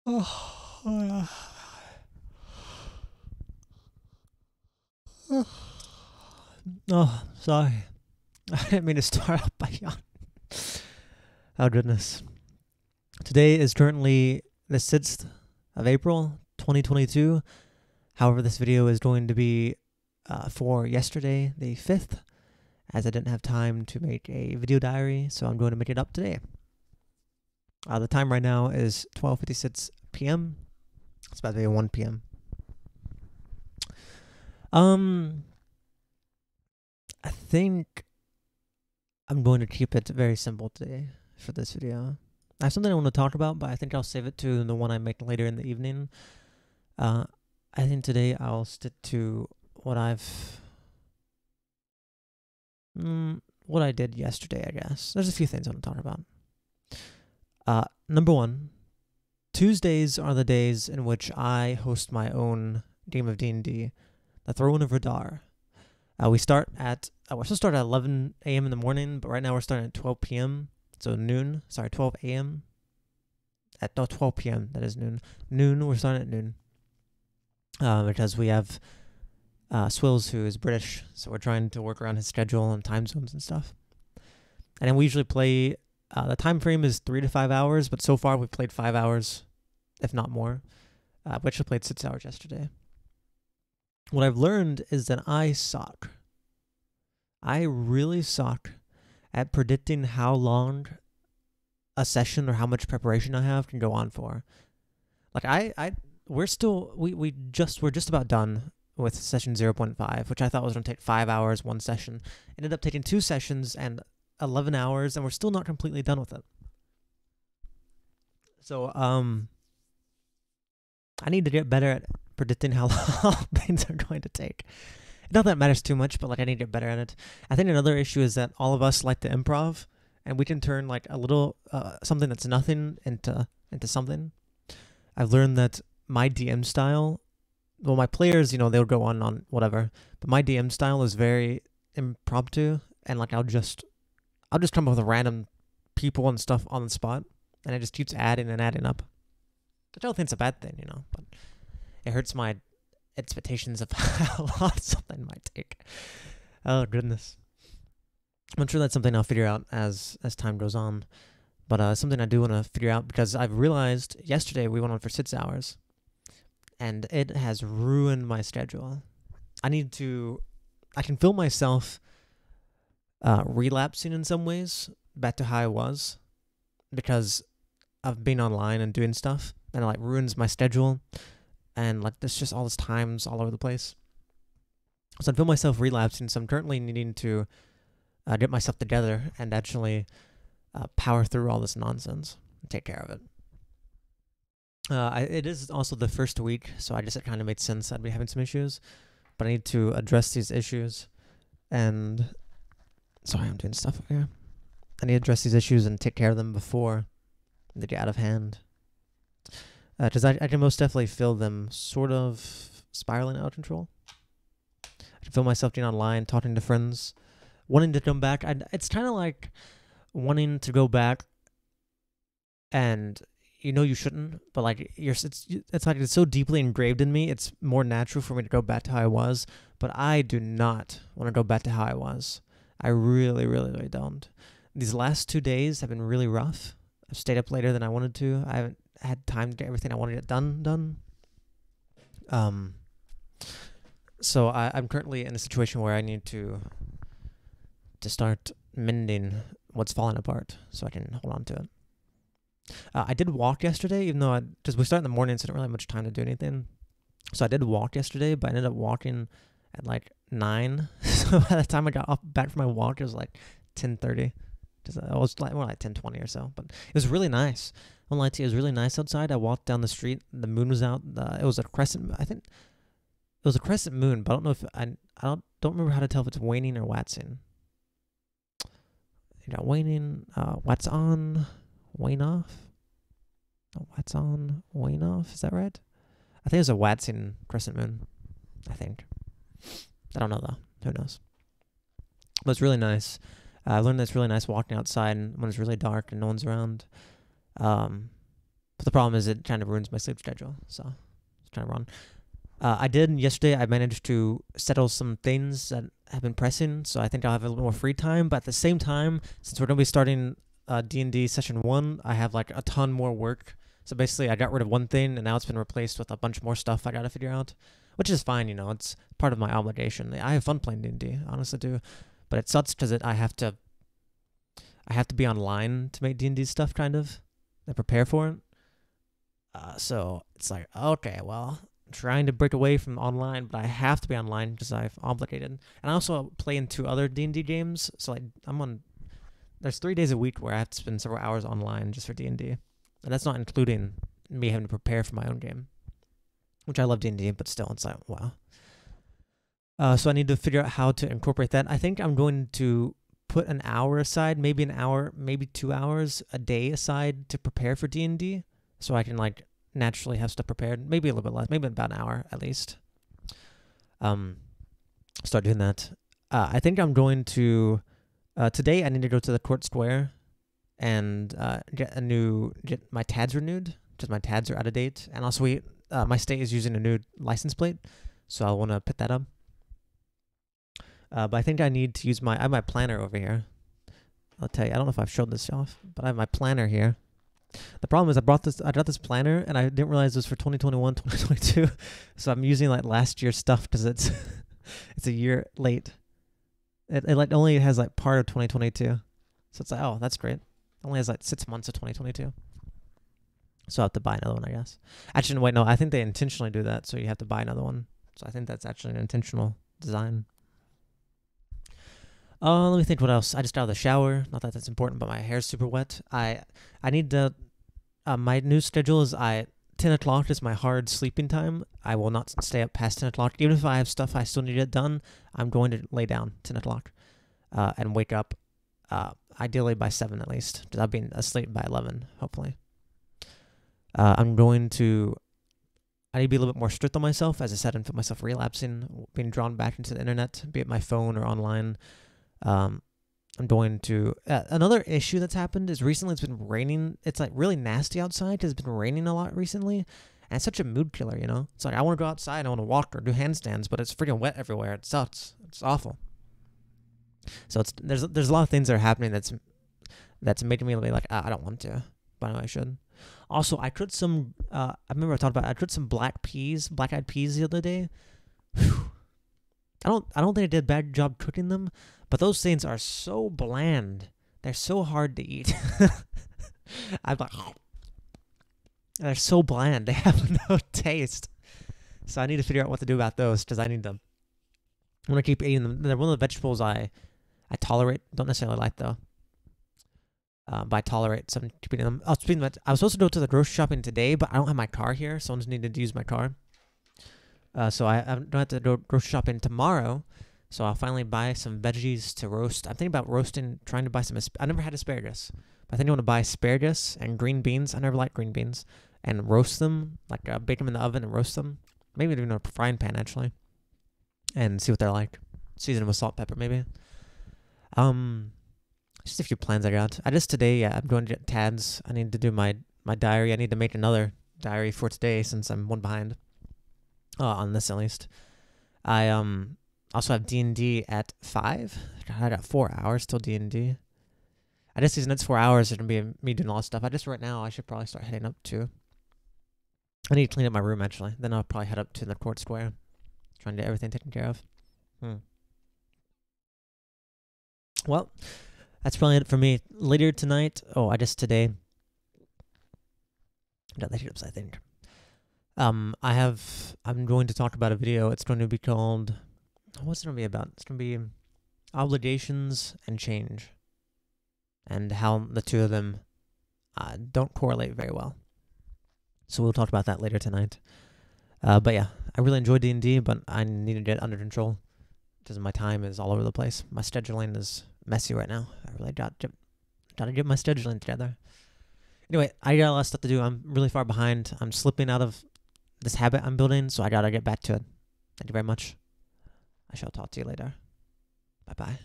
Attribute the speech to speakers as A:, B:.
A: Oh, sorry. I didn't mean to start out by yawn. Oh, goodness. Today is currently the 6th of April, 2022. However, this video is going to be for yesterday, the 5th, as I didn't have time to make a video diary, so I'm going to make it up today. The time right now is 12:56 p.m. It's about to be 1 p.m. I think I'm going to keep it very simple today for this video. I have something I want to talk about, but I think I'll save it to the one I make later in the evening. I think today I'll stick to what what I did yesterday, I guess. There's a few things I want to talk about. Number one, Tuesdays are the days in which I host my own game of D&D, the Throne of Radar. We're supposed to start at 11 a.m. in the morning, but right now we're starting at 12 p.m. So noon. Sorry, 12 a.m. 12 p.m. That is noon. Noon. We're starting at noon. Because we have Swills, who is British, so we're trying to work around his schedule and time zones and stuff. And then we usually play. The time frame is 3 to 5 hours, but so far we've played 5 hours, if not more. We actually played 6 hours yesterday. What I've learned is that I suck. I really suck at predicting how long a session or how much preparation I have can go on for. Like we're just about done with session 0.5, which I thought was going to take 5 hours, one session. Ended up taking 2 sessions and 11 hours, and we're still not completely done with it. So, I need to get better at predicting how long things are going to take. Not that it matters too much, but like I need to get better at it. I think another issue is that all of us like to improv, and we can turn like a little something that's nothing into something. I've learned that my DM style, well, my players, they'll go on whatever, but my DM style is very impromptu, and like I'll just come up with random people and stuff on the spot, and it just keeps adding and adding up. Which I don't think it's a bad thing, but it hurts my expectations of how long something might take. Oh, goodness. I'm sure that's something I'll figure out as time goes on. But something I do want to figure out, because I've realized yesterday we went on for 6 hours, and it has ruined my schedule. I can feel myself relapsing in some ways back to how I was, because of being online and doing stuff, and it like ruins my schedule, and like there's just all this times all over the place. So I feel myself relapsing, so I'm currently needing to get myself together and actually power through all this nonsense and take care of it. It is also the first week, so I guess it kind of made sense I'd be having some issues, but I need to address these issues, and sorry, I'm doing stuff here. I need to address these issues and take care of them before they get out of hand. Because I can most definitely feel them sort of spiraling out of control. I can feel myself getting online, talking to friends, wanting to come back. It's kind of like wanting to go back, and you shouldn't, but like it's like it's so deeply engraved in me. It's more natural for me to go back to how I was, but I do not want to go back to how I was. I really, really, really don't. These last 2 days have been really rough. I've stayed up later than I wanted to. I haven't had time to get everything I wanted to get done. So I'm currently in a situation where I need to start mending what's falling apart so I can hold on to it. I did walk yesterday, even though because we start in the morning, so I didn't really have much time to do anything. So I did walk yesterday, but I ended up walking at like 9. So by the time I got back from my walk, it was like 10:30. It was like more like 10:20 or so, but it was really nice. I won't lie to you, it was really nice outside. I walked down the street, the moon was out. It was a crescent. I think it was a crescent moon, but I don't know if I don't remember how to tell if it's waning or waxing. Waning, wax on, wane off. Wax on, wane off. Is that right? I think it was a waxing crescent moon. I think. I don't know though. Who knows? But it's really nice. I learned that it's really nice walking outside when it's really dark and no one's around. But the problem is it kind of ruins my sleep schedule, so it's kind of wrong. I did yesterday. I managed to settle some things that have been pressing, so I think I'll have a little more free time. But at the same time, since we're gonna be starting D&D session 1, I have like a ton more work. So basically, I got rid of one thing, and now it's been replaced with a bunch more stuff I gotta figure out, which is fine. You know, it's part of my obligation. I have fun playing D&D, honestly do, but it sucks because I have to be online to make D&D stuff, kind of, and prepare for it. So it's like, okay, well, I'm trying to break away from online, but I have to be online because I've obligated. And I also play in 2 other D&D games, so like there's 3 days a week where I have to spend several hours online just for D&D, and that's not including me having to prepare for my own game, which I love D&D, but still, it's like, wow. So I need to figure out how to incorporate that. I think I'm going to put an hour aside, maybe an hour, maybe 2 hours a day aside to prepare for D&D, so I can like naturally have stuff prepared. Maybe a little bit less, maybe about an hour at least. Start doing that. I think I'm going to today. I need to go to the court square and get my TADs renewed because my TADs are out of date, and also my state is using a new license plate, so I want to put that up. But I think I need to use I have my planner over here. I'll tell you, I don't know if I've showed this off, but I have my planner here. The problem is I got this planner, and I didn't realize it was for 2021, 2022. So I'm using like last year's stuff because it's a year late. It like only has like part of 2022. So it's like, oh, that's great. It only has like 6 months of 2022. So I have to buy another one, I guess. Actually, wait, no, I think they intentionally do that, so you have to buy another one. So I think that's actually an intentional design. Let me think what else. I just got out of the shower. Not that that's important, but my hair's super wet. I need to... my new schedule is 10 o'clock is my hard sleeping time. I will not stay up past 10 o'clock. Even if I have stuff I still need to get done, I'm going to lay down 10 o'clock and wake up ideally by 7 at least, because I'll be asleep by 11, hopefully. I need to be a little bit more strict on myself. As I said, and feel myself relapsing, being drawn back into the internet, be it my phone or online. I'm going to... another issue that's happened is recently it's been raining. It's like really nasty outside because it's been raining a lot recently. And it's such a mood killer, you know? It's like I want to go outside, I want to walk or do handstands, but it's freaking wet everywhere. It sucks. It's awful. So there's a lot of things that are happening that's making me be like, I don't want to, but I know I should. Also, I cooked some... I remember I talked about I cooked some black-eyed peas the other day. Whew. I don't think I did a bad job cooking them, but those things are so bland. They're so hard to eat. I'm like, they're so bland. They have no taste. So I need to figure out what to do about those because I want to keep eating them. They're one of the vegetables I tolerate. Don't necessarily like though. But I tolerate some keeping them. Oh, speaking of that, I was supposed to go to the grocery shopping today, but I don't have my car here, so I just needed to use my car. So I don't have to go grocery shopping tomorrow. So I'll finally buy some veggies to roast. I'm thinking about trying to buy some... I never had asparagus. But I think I want to buy asparagus and green beans. I never liked green beans. And roast them, like bake them in the oven and roast them. Maybe even a frying pan, actually. And see what they're like. Season them with salt, pepper, maybe. Just a few plans I got. Today, I'm going to get TADs. I need to do my diary. I need to make another diary for today since I'm one behind. On this, at least. I also have D&D at 5. I got 4 hours till D&D. These next 4 hours are going to be me doing all this stuff. Right now, I should probably start heading up too. I need to clean up my room, actually. Then I'll probably head up to the court square. Trying to get everything taken care of. Well, that's probably it for me. Later tonight... today... I got the hiccups, I think. I'm going to talk about a video. It's going to be called... What's it going to be about? It's going to be obligations and change. And how the two of them don't correlate very well. So we'll talk about that later tonight. But yeah, I really enjoy D&D, but I need to get under control. Because my time is all over the place. My scheduling is messy right now. I really got to get my scheduling together. Anyway, I got a lot of stuff to do. I'm really far behind. I'm slipping out of this habit I'm building, so I got to get back to it. Thank you very much. I shall talk to you later. Bye-bye.